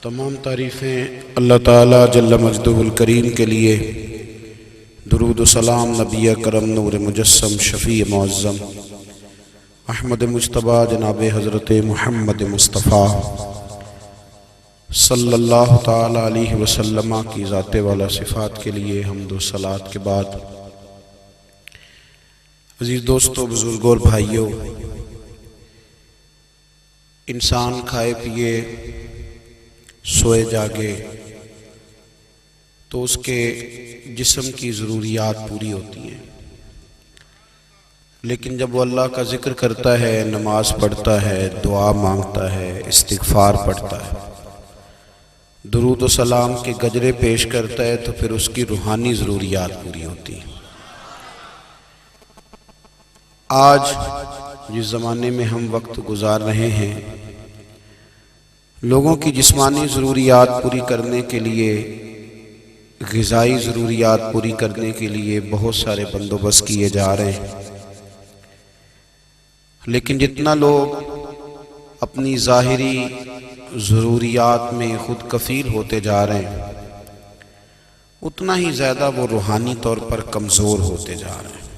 تمام تعریفیں اللہ تعالیٰ جل مجدہ الکریم کے لیے، درود و سلام نبی کرم نور مجسم شفیع معظم احمد مجتبیٰ جناب حضرت محمد مصطفیٰ صلی اللہ تعالیٰ علیہ وسلم کی ذات والا صفات کے لیے حمد و صلوات کے بعد، عزیز دوستو، بزرگوں اور بھائیوں، انسان کھائے پیے سوئے جاگے تو اس کے جسم کی ضروریات پوری ہوتی ہیں، لیکن جب وہ اللہ کا ذکر کرتا ہے، نماز پڑھتا ہے، دعا مانگتا ہے، استغفار پڑھتا ہے، درود و سلام کے گجرے پیش کرتا ہے، تو پھر اس کی روحانی ضروریات پوری ہوتی ہیں۔ آج جس زمانے میں ہم وقت گزار رہے ہیں، لوگوں کی جسمانی ضروریات پوری کرنے کے لیے، غذائی ضروریات پوری کرنے کے لیے بہت سارے بندوبست کیے جا رہے ہیں، لیکن جتنا لوگ اپنی ظاہری ضروریات میں خود کفیل ہوتے جا رہے ہیں، اتنا ہی زیادہ وہ روحانی طور پر کمزور ہوتے جا رہے ہیں۔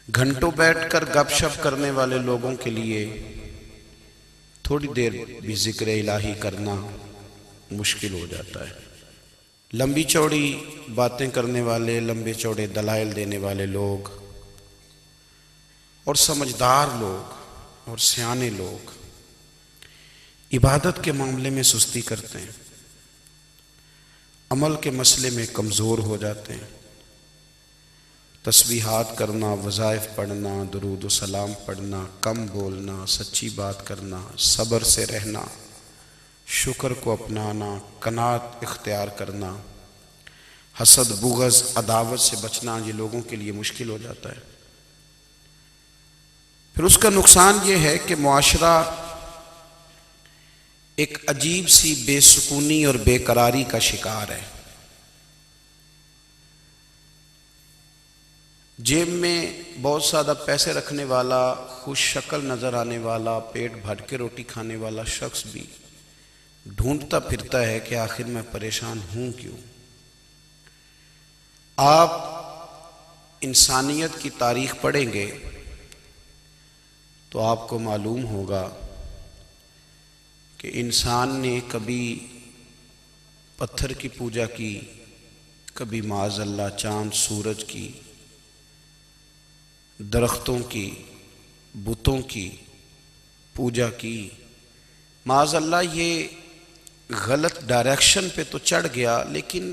گھنٹوں بیٹھ کر گپ شپ کرنے والے لوگوں کے لیے تھوڑی دیر بھی ذکر الہی کرنا مشکل ہو جاتا ہے۔ لمبی چوڑی باتیں کرنے والے، لمبے چوڑے دلائل دینے والے لوگ اور سمجھدار لوگ اور سیانے لوگ عبادت کے معاملے میں سستی کرتے ہیں، عمل کے مسئلے میں کمزور ہو جاتے ہیں۔ تسبیحات کرنا، وظائف پڑھنا، درود و سلام پڑھنا، کم بولنا، سچی بات کرنا، صبر سے رہنا، شکر کو اپنانا، قناعت اختیار کرنا، حسد، بغض، عداوت سے بچنا، یہ لوگوں کے لیے مشکل ہو جاتا ہے۔ پھر اس کا نقصان یہ ہے کہ معاشرہ ایک عجیب سی بے سکونی اور بے قراری کا شکار ہے۔ جیب میں بہت زیادہ پیسے رکھنے والا، خوش شکل نظر آنے والا، پیٹ بھر کے روٹی کھانے والا شخص بھی ڈھونڈتا پھرتا ہے کہ آخر میں پریشان ہوں کیوں۔ آپ انسانیت کی تاریخ پڑھیں گے تو آپ کو معلوم ہوگا کہ انسان نے کبھی پتھر کی پوجا کی، کبھی معاذ اللہ چاند سورج کی، درختوں کی، بتوں کی پوجا کی۔ معاذ اللہ یہ غلط ڈائریکشن پہ تو چڑھ گیا، لیکن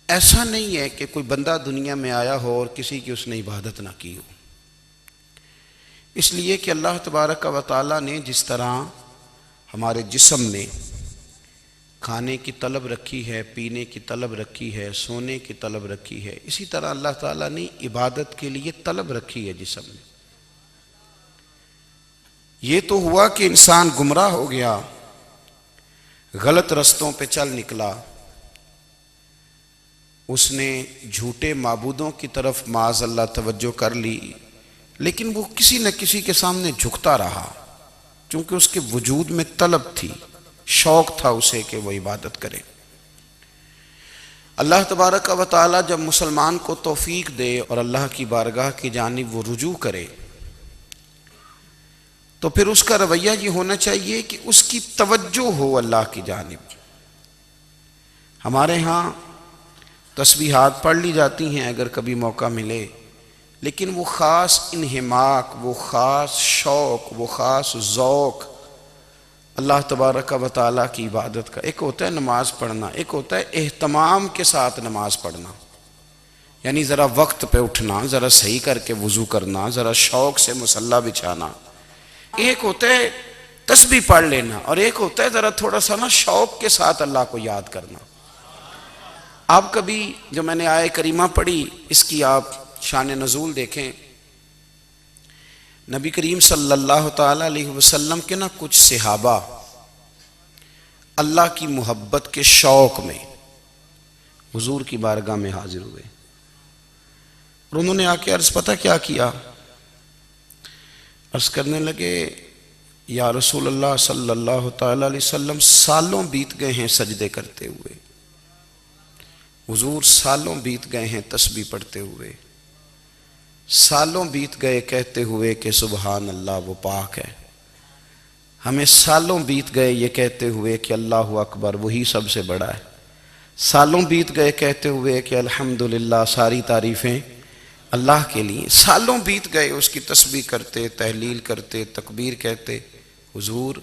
ایسا نہیں ہے کہ کوئی بندہ دنیا میں آیا ہو اور کسی کی اس نے عبادت نہ کی ہو۔ اس لیے کہ اللہ تبارک و تعالیٰ نے جس طرح ہمارے جسم میں کھانے کی طلب رکھی ہے، پینے کی طلب رکھی ہے، سونے کی طلب رکھی ہے، اسی طرح اللہ تعالیٰ نے عبادت کے لیے طلب رکھی ہے جسم میں۔ یہ تو ہوا کہ انسان گمراہ ہو گیا، غلط رستوں پہ چل نکلا، اس نے جھوٹے معبودوں کی طرف معاذ اللہ توجہ کر لی، لیکن وہ کسی نہ کسی کے سامنے جھکتا رہا، چونکہ اس کے وجود میں طلب تھی، شوق تھا اسے کہ وہ عبادت کرے۔ اللہ تبارک و تعالی جب مسلمان کو توفیق دے اور اللہ کی بارگاہ کی جانب وہ رجوع کرے، تو پھر اس کا رویہ یہ ہونا چاہیے کہ اس کی توجہ ہو اللہ کی جانب۔ ہمارے ہاں تسبیحات پڑھ لی جاتی ہیں اگر کبھی موقع ملے، لیکن وہ خاص انہماک، وہ خاص شوق، وہ خاص ذوق اللہ تبارک و تعالیٰ کی عبادت کا، ایک ہوتا ہے نماز پڑھنا، ایک ہوتا ہے اہتمام کے ساتھ نماز پڑھنا، یعنی ذرا وقت پہ اٹھنا، ذرا صحیح کر کے وضو کرنا، ذرا شوق سے مصلی بچھانا۔ ایک ہوتا ہے تسبیح پڑھ لینا، اور ایک ہوتا ہے ذرا تھوڑا سا نا شوق کے ساتھ اللہ کو یاد کرنا۔ آپ کبھی جو میں نے آیہ کریمہ پڑھی، اس کی آپ شان نزول دیکھیں، نبی کریم صلی اللہ تعالیٰ علیہ وسلم کے نا کچھ صحابہ اللہ کی محبت کے شوق میں حضور کی بارگاہ میں حاضر ہوئے، اور انہوں نے آ کے عرض پتہ کیا کیا؟ عرض کرنے لگے یا رسول اللہ صلی اللہ تعالی علیہ وسلم سالوں بیت گئے ہیں سجدے کرتے ہوئے، حضور سالوں بیت گئے ہیں تسبیح پڑھتے ہوئے، سالوں بیت گئے کہتے ہوئے کہ سبحان اللہ وہ پاک ہے، ہمیں سالوں بیت گئے یہ کہتے ہوئے کہ اللہ اکبر وہی سب سے بڑا ہے، سالوں بیت گئے کہتے ہوئے کہ الحمدللہ ساری تعریفیں اللہ کے لیے، سالوں بیت گئے اس کی تسبیح کرتے، تحلیل کرتے، تکبیر کہتے۔ حضور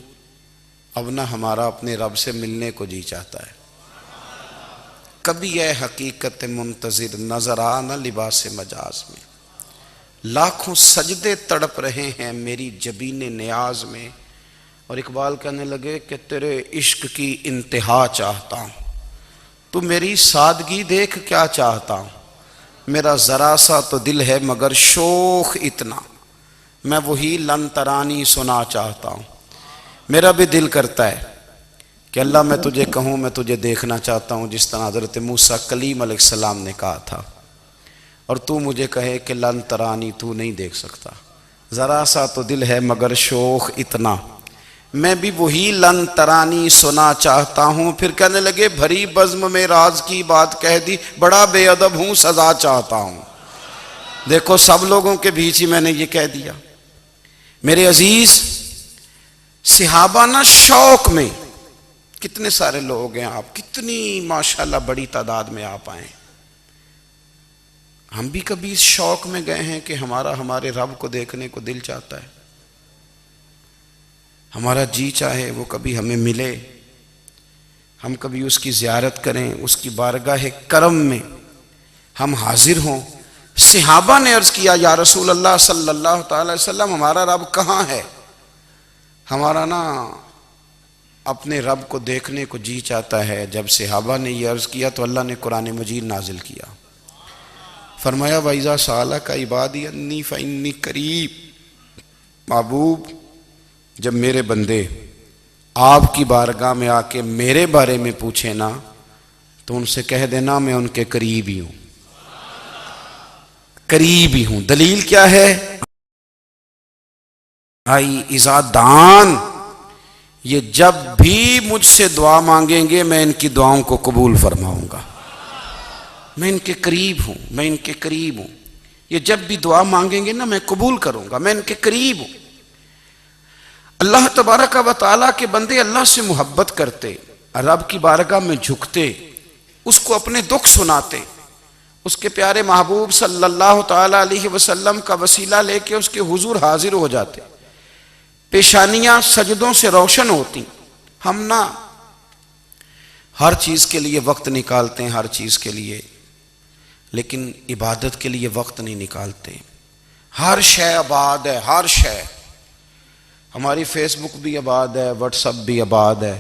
اب نہ ہمارا اپنے رب سے ملنے کو جی چاہتا ہے، کبھی اے حقیقت منتظر نظر آ نہ لباس مجاز میں، لاکھوں سجدے تڑپ رہے ہیں میری جبین نیاز میں۔ اور اقبال کہنے لگے کہ تیرے عشق کی انتہا چاہتا ہوں، تو میری سادگی دیکھ کیا چاہتا ہوں، میرا ذرا سا تو دل ہے مگر شوق اتنا، میں وہی لن ترانی سنا چاہتا ہوں۔ میرا بھی دل کرتا ہے کہ اللہ میں تجھے کہوں میں تجھے دیکھنا چاہتا ہوں، جس طرح حضرت موسیٰ کلیم علیہ السلام نے کہا تھا، اور تو مجھے کہے کہ لن ترانی تو نہیں دیکھ سکتا، ذرا سا تو دل ہے مگر شوق اتنا، میں بھی وہی لن ترانی سنا چاہتا ہوں۔ پھر کہنے لگے بھری بزم میں راز کی بات کہہ دی، بڑا بے ادب ہوں سزا چاہتا ہوں۔ دیکھو سب لوگوں کے بیچ ہی میں نے یہ کہہ دیا۔ میرے عزیز صحابہ نا شوق میں، کتنے سارے لوگ ہیں آپ، کتنی ماشاءاللہ بڑی تعداد میں آپ آئیں، ہم بھی کبھی اس شوق میں گئے ہیں کہ ہمارے رب کو دیکھنے کو دل چاہتا ہے، ہمارا جی چاہے وہ کبھی ہمیں ملے، ہم کبھی اس کی زیارت کریں، اس کی بارگاہ کرم میں ہم حاضر ہوں۔ صحابہ نے عرض کیا یا رسول اللہ صلی اللہ تعالی وسلم ہمارا رب کہاں ہے؟ ہمارا نا اپنے رب کو دیکھنے کو جی چاہتا ہے۔ جب صحابہ نے یہ عرض کیا تو اللہ نے قرآن مجید نازل کیا، فرمایا وَإِذَا سَأَلَكَ عِبَادِي أَنِّي فَإِنِّي قَرِيبٌ، محبوب جب میرے بندے آپ کی بارگاہ میں آ کے میرے بارے میں پوچھیں نا تو ان سے کہہ دینا میں ان کے قریب ہی ہوں، قریب ہی ہوں۔ دلیل کیا ہے؟ بھائی اذا دان، یہ جب بھی مجھ سے دعا مانگیں گے میں ان کی دعاؤں کو قبول فرماؤں گا، میں ان کے قریب ہوں، میں ان کے قریب ہوں۔ یہ جب بھی دعا مانگیں گے نا میں قبول کروں گا، میں ان کے قریب ہوں۔ اللہ تبارک و تعالیٰ کے بندے اللہ سے محبت کرتے، رب کی بارگاہ میں جھکتے، اس کو اپنے دکھ سناتے، اس کے پیارے محبوب صلی اللہ تعالیٰ علیہ وسلم کا وسیلہ لے کے اس کے حضور حاضر ہو جاتے، پیشانیاں سجدوں سے روشن ہوتی۔ ہم نا ہر چیز کے لیے وقت نکالتے ہیں، ہر چیز کے لیے، لیکن عبادت کے لیے وقت نہیں نکالتے۔ ہر شے آباد ہے، ہر شے، ہماری فیس بک بھی آباد ہے، واٹس ایپ بھی آباد ہے،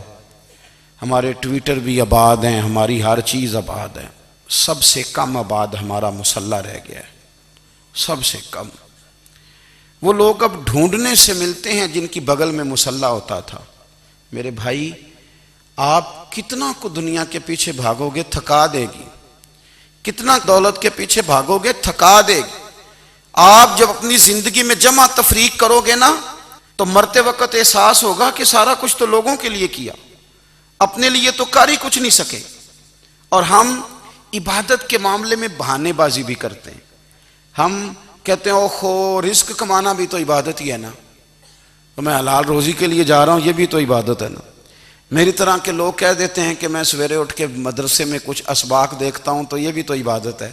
ہمارے ٹویٹر بھی آباد ہیں، ہماری ہر چیز آباد ہے۔ سب سے کم آباد ہمارا مصلی رہ گیا ہے، سب سے کم۔ وہ لوگ اب ڈھونڈنے سے ملتے ہیں جن کی بغل میں مصلی ہوتا تھا۔ میرے بھائی آپ کتنا کو دنیا کے پیچھے بھاگو گے تھکا دے گی، کتنا دولت کے پیچھے بھاگو گے تھکا دے گی۔ آپ جب اپنی زندگی میں جمع تفریق کرو گے نا تو مرتے وقت احساس ہوگا کہ سارا کچھ تو لوگوں کے لیے کیا، اپنے لیے تو کر ہی کچھ نہیں سکے۔ اور ہم عبادت کے معاملے میں بہانے بازی بھی کرتے ہیں، ہم کہتے ہیں اوہو رزق کمانا بھی تو عبادت ہی ہے نا، تو میں حلال روزی کے لیے جا رہا ہوں یہ بھی تو عبادت ہے نا۔ میری طرح کے لوگ کہہ دیتے ہیں کہ میں سویرے اٹھ کے مدرسے میں کچھ اسباق دیکھتا ہوں تو یہ بھی تو عبادت ہے،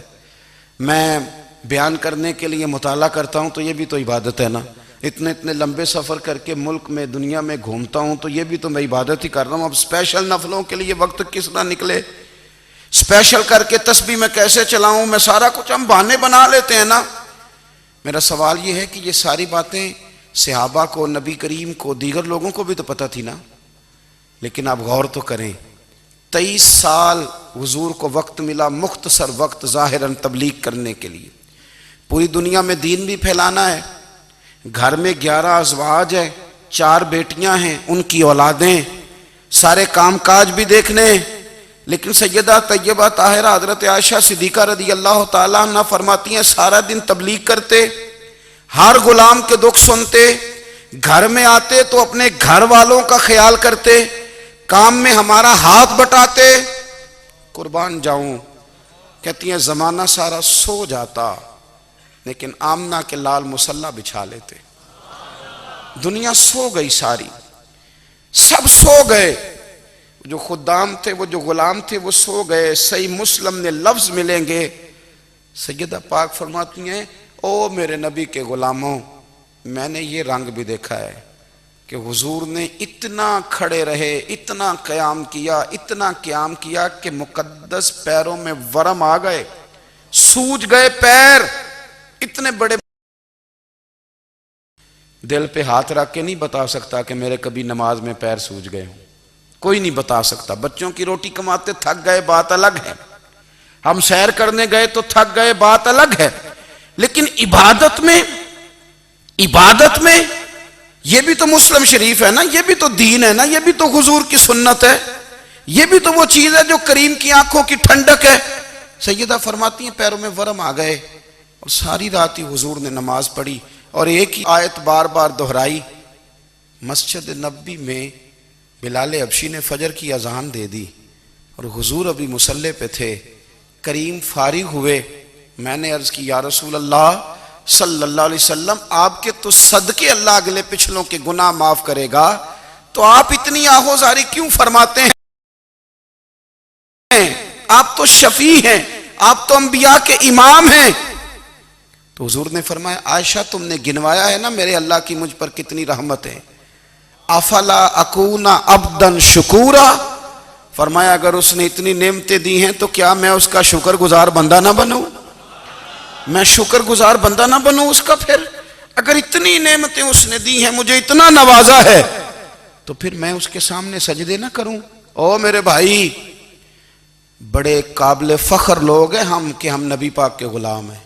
میں بیان کرنے کے لیے مطالعہ کرتا ہوں تو یہ بھی تو عبادت ہے نا، اتنے لمبے سفر کر کے ملک میں دنیا میں گھومتا ہوں تو یہ بھی تو میں عبادت ہی کر رہا ہوں۔ اب اسپیشل نفلوں کے لیے وقت کس طرح نکلے، اسپیشل کر کے تسبیح میں کیسے چلاؤں، میں سارا کچھ ہم بہانے بنا لیتے ہیں نا۔ میرا سوال یہ ہے کہ یہ ساری باتیں صحابہ کو، نبی کریم کو، دیگر لوگوں کو بھی تو پتہ تھی نا، لیکن آپ غور تو کریں 23 سال حضور کو وقت ملا، مختصر وقت ظاہراً تبلیغ کرنے کے لیے، پوری دنیا میں دین بھی پھیلانا ہے۔ گھر میں 11 ازواج ہیں، 4 بیٹیاں ہیں، ان کی اولادیں، سارے کام کاج بھی دیکھنے ہیں، لیکن سیدہ طیبہ طاہرہ حضرت عائشہ صدیقہ رضی اللہ تعالیٰ عنہ فرماتی ہیں سارا دن تبلیغ کرتے، ہر غلام کے دکھ سنتے، گھر میں آتے تو اپنے گھر والوں کا خیال کرتے، کام میں ہمارا ہاتھ بٹاتے۔ قربان جاؤں، کہتی ہیں زمانہ سارا سو جاتا لیکن آمنہ کے لال مصلی بچھا لیتے۔ دنیا سو گئی ساری، سب سو گئے، جو خدام تھے، وہ جو غلام تھے، وہ سو گئے۔ صحیح مسلم میں لفظ ملیں گے، سیدہ پاک فرماتی ہیں او میرے نبی کے غلاموں، میں نے یہ رنگ بھی دیکھا ہے کہ حضور نے اتنا کھڑے رہے، اتنا قیام کیا، اتنا قیام کیا کہ مقدس پیروں میں ورم آ گئے، سوج گئے پیر، اتنے بڑے۔ دل پہ ہاتھ رکھ کے نہیں بتا سکتا کہ میرے کبھی نماز میں پیر سوج گئے ہوں، کوئی نہیں بتا سکتا۔ بچوں کی روٹی کماتے تھک گئے بات الگ ہے، ہم سیر کرنے گئے تو تھک گئے بات الگ ہے، لیکن عبادت میں یہ بھی تو مسلم شریف ہے نا، یہ بھی تو دین ہے نا، یہ بھی تو حضور کی سنت ہے، یہ بھی تو وہ چیز ہے جو کریم کی آنکھوں کی ٹھنڈک ہے۔ سیدہ فرماتی ہیں پیروں میں ورم آ گئے، اور ساری رات ہی حضور نے نماز پڑھی اور ایک ہی آیت بار بار دہرائی۔ مسجد نبوی میں بلال حبشی نے فجر کی اذان دے دی اور حضور ابھی مصلی پہ تھے، کریم فارغ ہوئے۔ میں نے عرض کی یا رسول اللہ صلی اللہ علیہ وسلم، آپ کے تو صدقے اللہ اگلے پچھلوں کے گناہ معاف کرے گا، تو آپ اتنی آہوزاری کیوں فرماتے ہیں؟ آپ تو شفیع ہیں، آپ تو انبیاء کے امام ہیں۔ تو حضور نے فرمایا عائشہ تم نے گنوایا ہے نا میرے اللہ کی مجھ پر کتنی رحمت ہے، افلا اکون عبدا شکورا، فرمایا اگر اس نے اتنی نعمتیں دی ہیں تو کیا میں اس کا شکر گزار بندہ نہ بنوں؟ میں شکر گزار بندہ نہ بنوں اس کا؟ پھر اگر اتنی نعمتیں اس نے دی ہیں، مجھے اتنا نوازا ہے، تو پھر میں اس کے سامنے سجدے نہ کروں؟ او میرے بھائی، بڑے قابل فخر لوگ ہیں ہم کہ ہم نبی پاک کے غلام ہیں،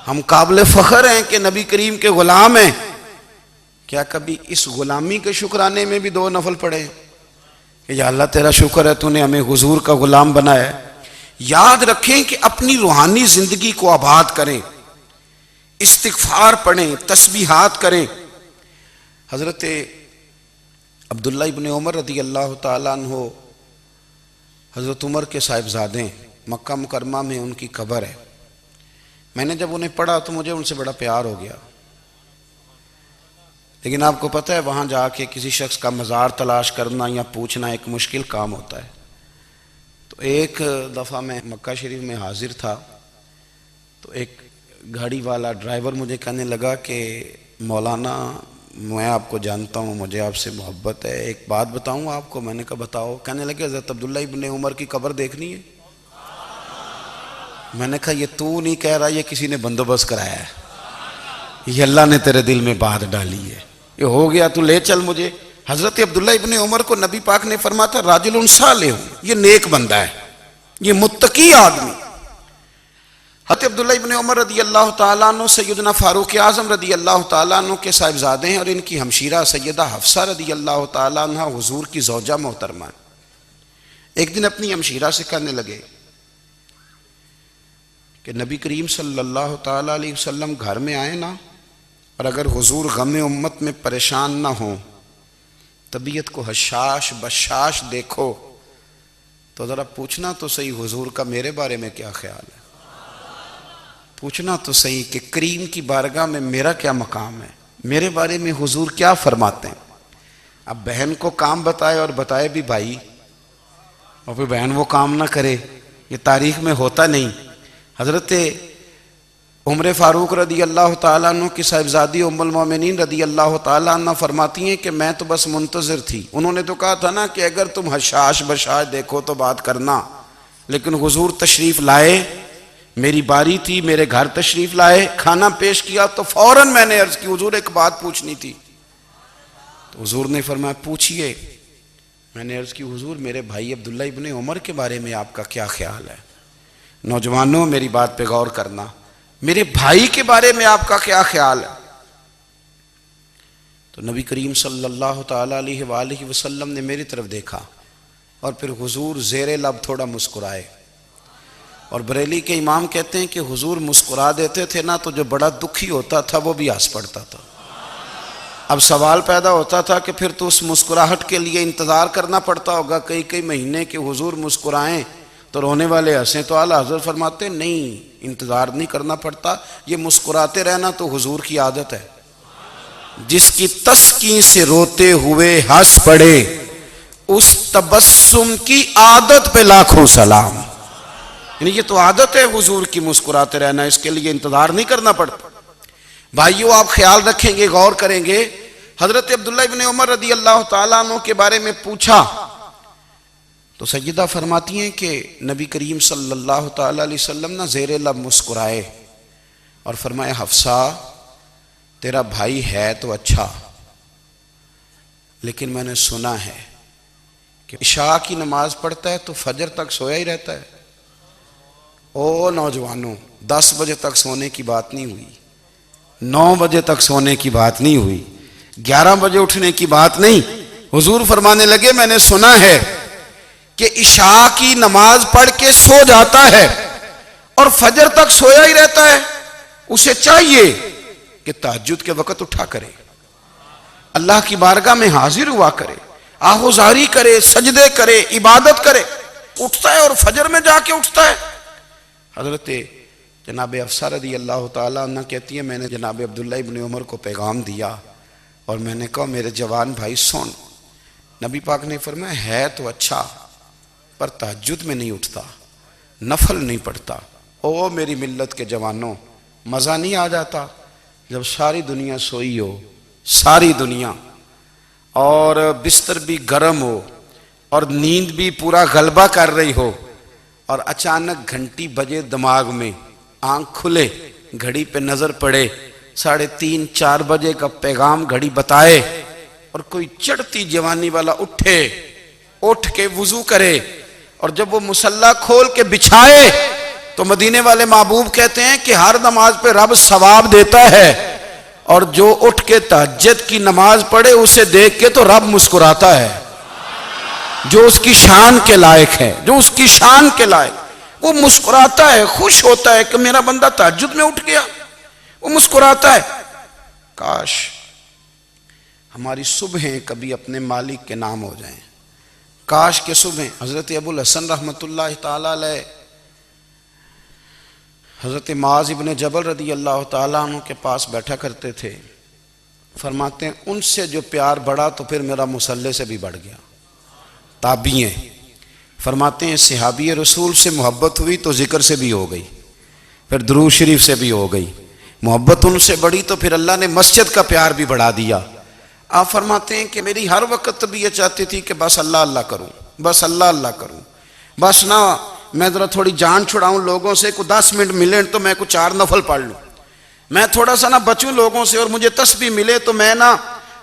ہم قابل فخر ہیں کہ نبی کریم کے غلام ہیں۔ کیا کبھی اس غلامی کے شکرانے میں بھی 2 نفل پڑھے کہ یا اللہ تیرا شکر ہے تو نے ہمیں حضور کا غلام بنایا ہے؟ یاد رکھیں کہ اپنی روحانی زندگی کو آباد کریں، استغفار پڑھیں، تسبیحات کریں۔ حضرت عبداللہ ابن عمر رضی اللہ تعالیٰ عنہ حضرت عمر کے صاحبزادے، مکہ مکرمہ میں ان کی قبر ہے۔ میں نے جب انہیں پڑھا تو مجھے ان سے بڑا پیار ہو گیا، لیکن آپ کو پتہ ہے وہاں جا کے کسی شخص کا مزار تلاش کرنا یا پوچھنا ایک مشکل کام ہوتا ہے۔ تو ایک دفعہ میں مکہ شریف میں حاضر تھا، تو ایک گاڑی والا ڈرائیور مجھے کہنے لگا کہ مولانا میں آپ کو جانتا ہوں، مجھے آپ سے محبت ہے، ایک بات بتاؤں آپ کو؟ میں نے کہا بتاؤ۔ کہنے لگے حضرت عبداللہ ابن عمر کی قبر دیکھنی ہے۔ میں نے کہا یہ تو نہیں کہہ رہا، یہ کسی نے بندوبست کرایا ہے، یہ اللہ نے تیرے دل میں بات ڈالی ہے، یہ ہو گیا تو لے چل مجھے۔ حضرت عبداللہ ابن عمر کو نبی پاک نے فرمایا تھا راجل صالح، یہ نیک بندہ ہے، یہ متقی آدمی۔ حضرت عبداللہ ابن عمر رضی اللہ تعالیٰ عنہ سیدنا فاروق اعظم رضی اللہ تعالیٰ عنہ کے صاحبزادے ہیں، اور ان کی ہمشیرہ سیدہ حفصہ رضی اللہ تعالیٰ عنہ حضور کی زوجہ محترمہ۔ ایک دن اپنی ہمشیرہ سے کہنے لگے کہ نبی کریم صلی اللہ تعالیٰ علیہ وسلم گھر میں آئے نا، اور اگر حضور غم امت میں پریشان نہ ہوں، طبیعت کو حشاش بشاش دیکھو، تو ذرا پوچھنا تو صحیح حضور کا میرے بارے میں کیا خیال ہے، پوچھنا تو صحیح کہ کریم کی بارگاہ میں میرا کیا مقام ہے، میرے بارے میں حضور کیا فرماتے ہیں۔ اب بہن کو کام بتائے اور بتائے بھی بھائی، اور پھر بہن وہ کام نہ کرے، یہ تاریخ میں ہوتا نہیں۔ حضرت عمر فاروق رضی اللہ تعالیٰ عنہ کی صاحبزادی ام المومنین رضی اللہ تعالیٰ عنہ فرماتی ہیں کہ میں تو بس منتظر تھی، انہوں نے تو کہا تھا نا کہ اگر تم حشاش بشاش دیکھو تو بات کرنا، لیکن حضور تشریف لائے، میری باری تھی، میرے گھر تشریف لائے، کھانا پیش کیا تو فوراً میں نے عرض کی حضور ایک بات پوچھنی تھی۔ تو حضور نے فرمایا پوچھئے۔ میں نے عرض کی حضور میرے بھائی عبداللہ ابن عمر کے بارے میں آپ کا کیا خیال ہے؟ نوجوانوں میری بات پہ غور کرنا، میرے بھائی کے بارے میں آپ کا کیا خیال ہے؟ تو نبی کریم صلی اللہ تعالیٰ علیہ وآلہ وسلم نے میری طرف دیکھا، اور پھر حضور زیر لب تھوڑا مسکرائے، اور بریلی کے امام کہتے ہیں کہ حضور مسکرا دیتے تھے نا تو جو بڑا دکھی ہوتا تھا وہ بھی ہنس پڑتا تھا۔ اب سوال پیدا ہوتا تھا کہ پھر تو اس مسکراہٹ کے لیے انتظار کرنا پڑتا ہوگا کئی کئی مہینے کہ حضور مسکرائیں تو رونے والے ہنسیں، تو اعلیٰ حضرت فرماتے ہیں نہیں، انتظار نہیں کرنا پڑتا، یہ مسکراتے رہنا تو حضور کی عادت ہے۔ جس کی تسکین سے روتے ہوئے ہنس پڑے اس تبسم کی عادت پہ لاکھوں سلام۔ یعنی یہ تو عادت ہے حضور کی مسکراتے رہنا، اس کے لیے انتظار نہیں کرنا پڑتا۔ بھائیو آپ خیال رکھیں گے، غور کریں گے، حضرت عبداللہ ابن عمر رضی اللہ تعالیٰ عنہ کے بارے میں پوچھا تو سیدہ فرماتی ہیں کہ نبی کریم صلی اللہ تعالیٰ علیہ وسلم نہ زیر لب مسکرائے اور فرمایا حفصہ تیرا بھائی ہے تو اچھا، لیکن میں نے سنا ہے کہ عشاء کی نماز پڑھتا ہے تو فجر تک سویا ہی رہتا ہے۔ او نوجوانوں، 10 بجے تک سونے کی بات نہیں ہوئی، 9 بجے تک سونے کی بات نہیں ہوئی، 11 بجے اٹھنے کی بات نہیں۔ حضور فرمانے لگے میں نے سنا ہے کہ عشاء کی نماز پڑھ کے سو جاتا ہے اور فجر تک سویا ہی رہتا ہے، اسے چاہیے کہ تہجد کے وقت اٹھا کرے، اللہ کی بارگاہ میں حاضر ہوا کرے، آہوزاری کرے، سجدے کرے، عبادت کرے، اٹھتا ہے اور فجر میں جا کے اٹھتا ہے۔ حضرت جناب حفصہ رضی اللہ تعالیٰ عنہ کہتی ہے میں نے جناب عبداللہ ابن عمر کو پیغام دیا اور میں نے کہا میرے جوان بھائی سن، نبی پاک نے فرمایا ہے تو اچھا پر تہجد میں نہیں اٹھتا، نفل نہیں پڑھتا۔ او میری ملت کے جوانوں، مزہ نہیں آ جاتا جب ساری دنیا سوئی ہو، ساری دنیا، اور بستر بھی گرم ہو اور نیند بھی پورا غلبہ کر رہی ہو، اور اچانک گھنٹی بجے دماغ میں، آنکھ کھلے، گھڑی پہ نظر پڑے، 3:30 4 بجے کا پیغام گھڑی بتائے، اور کوئی چڑھتی جوانی والا اٹھ کے وضو کرے، اور جب وہ مصلی کھول کے بچھائے تو مدینے والے محبوب کہتے ہیں کہ ہر نماز پہ رب ثواب دیتا ہے، اور جو اٹھ کے تہجد کی نماز پڑھے اسے دیکھ کے تو رب مسکراتا ہے، جو اس کی شان کے لائق ہے، جو اس کی شان کے لائق، وہ مسکراتا ہے، خوش ہوتا ہے کہ میرا بندہ تہجد میں اٹھ گیا، وہ مسکراتا ہے۔ کاش ہماری صبحیں کبھی اپنے مالک کے نام ہو جائیں، کاش کے صبح۔ حضرت ابو الحسن رحمۃ اللہ تعالیٰ علیہ حضرت معاذ ابن جبل رضی اللہ تعالیٰ عنہ کے پاس بیٹھا کرتے تھے، فرماتے ہیں ان سے جو پیار بڑھا تو پھر میرا مصلی سے بھی بڑھ گیا۔ تابعی ہیں، فرماتے ہیں صحابی رسول سے محبت ہوئی تو ذکر سے بھی ہو گئی، پھر درود شریف سے بھی ہو گئی، محبت ان سے بڑھی تو پھر اللہ نے مسجد کا پیار بھی بڑھا دیا۔ آپ فرماتے ہیں کہ میری ہر وقت بھی یہ چاہتی تھی کہ بس اللہ اللہ کروں، بس اللہ اللہ کروں، بس نہ میں ذرا تھوڑی جان چھڑاؤں لوگوں سے، کوئی 10 منٹ ملے تو میں کچھ 4 نفل پڑھ لوں، میں تھوڑا سا نہ بچوں لوگوں سے، اور مجھے تسبیح ملے تو میں نہ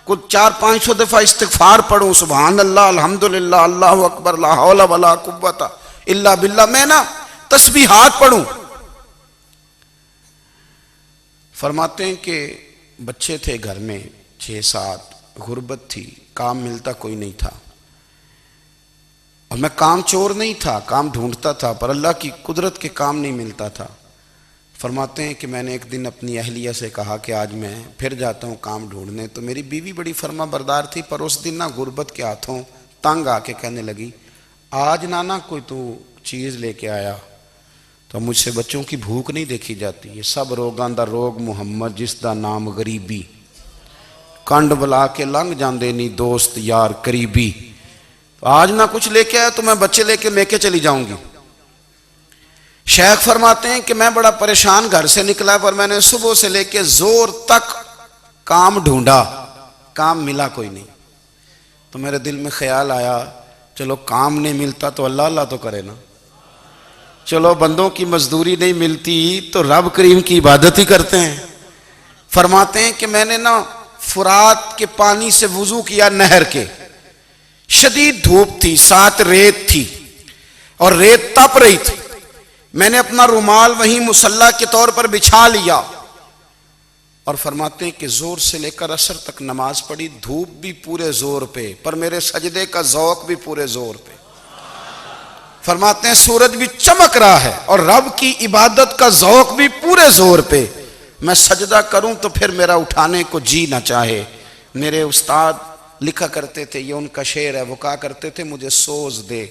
کچھ 400-500 دفعہ استغفار پڑھوں، سبحان اللہ، الحمدللہ، اللہ اکبر، لا حول ولا قوت الا باللہ، میں نہ تسبیحات پڑھوں۔ فرماتے ہیں کہ بچے تھے گھر میں 6-7، غربت تھی، کام ملتا کوئی نہیں تھا، اور میں کام چور نہیں تھا، کام ڈھونڈتا تھا، پر اللہ کی قدرت کے کام نہیں ملتا تھا۔ فرماتے ہیں کہ میں نے ایک دن اپنی اہلیہ سے کہا کہ آج میں پھر جاتا ہوں کام ڈھونڈنے، تو میری بیوی بڑی فرما بردار تھی، پر اس دن نہ غربت کے ہاتھوں تنگ آ کے کہنے لگی آج نانا کوئی تو چیز لے کے آیا، تو مجھ سے بچوں کی بھوک نہیں دیکھی جاتی، یہ سب روگاں دا روگ محمد جس دا نام غریبی، کنڈ بلا کے لنگ جاندے نہیں دوست یار قریبی، آج نہ کچھ لے کے آیا تو میں بچے لے کے میکے چلی جاؤں گی۔ شیخ فرماتے ہیں کہ میں بڑا پریشان گھر سے نکلا، پر میں نے صبح سے لے کے زور تک کام ڈھونڈا، کام ملا کوئی نہیں، تو میرے دل میں خیال آیا چلو کام نہیں ملتا تو اللہ اللہ تو کرے نا، چلو بندوں کی مزدوری نہیں ملتی تو رب کریم کی عبادت ہی کرتے ہیں۔ فرماتے ہیں کہ میں نے نا فرات کے پانی سے وضو کیا، نہر کے، شدید دھوپ تھی، ساتھ ریت تھی اور ریت تپ رہی تھی، میں نے اپنا رومال وہیں مصلی کے طور پر بچھا لیا، اور فرماتے ہیں کہ زور سے لے کر عصر تک نماز پڑھی، دھوپ بھی پورے زور پہ، پر میرے سجدے کا ذوق بھی پورے زور پہ۔ فرماتے ہیں سورج بھی چمک رہا ہے اور رب کی عبادت کا ذوق بھی پورے زور پہ، میں سجدہ کروں تو پھر میرا اٹھانے کو جی نہ چاہے، میرے استاد لکھا کرتے تھے، یہ ان کا شعر ہے، وہ کہا کرتے تھے مجھے سوز دے،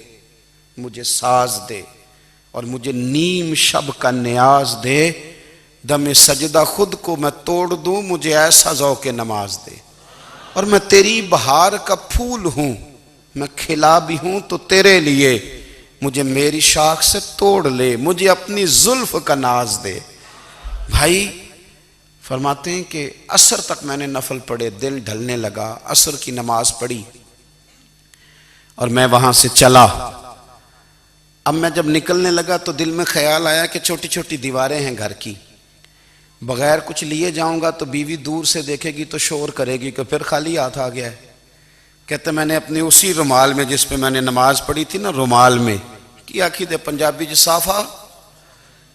مجھے ساز دے، اور مجھے نیم شب کا نیاز دے، دم سجدہ خود کو میں توڑ دوں، مجھے ایسا ذوق نماز دے۔ اور میں تیری بہار کا پھول ہوں، میں کھلا بھی ہوں تو تیرے لیے، مجھے میری شاخ سے توڑ لے، مجھے اپنی زلف کا ناز دے۔ بھائی فرماتے ہیں کہ عصر تک میں نے نفل پڑھے، دل ڈھلنے لگا، عصر کی نماز پڑھی اور میں وہاں سے چلا۔ اب میں جب نکلنے لگا تو دل میں خیال آیا کہ چھوٹی چھوٹی دیواریں ہیں گھر کی، بغیر کچھ لیے جاؤں گا تو بیوی دور سے دیکھے گی تو شور کرے گی کہ پھر خالی ہاتھ آ گیا ہے۔ کہتے میں نے اپنے اسی رومال میں جس پہ میں نے نماز پڑھی تھی نا، رومال میں کی آخی دے پنجابی صافہ،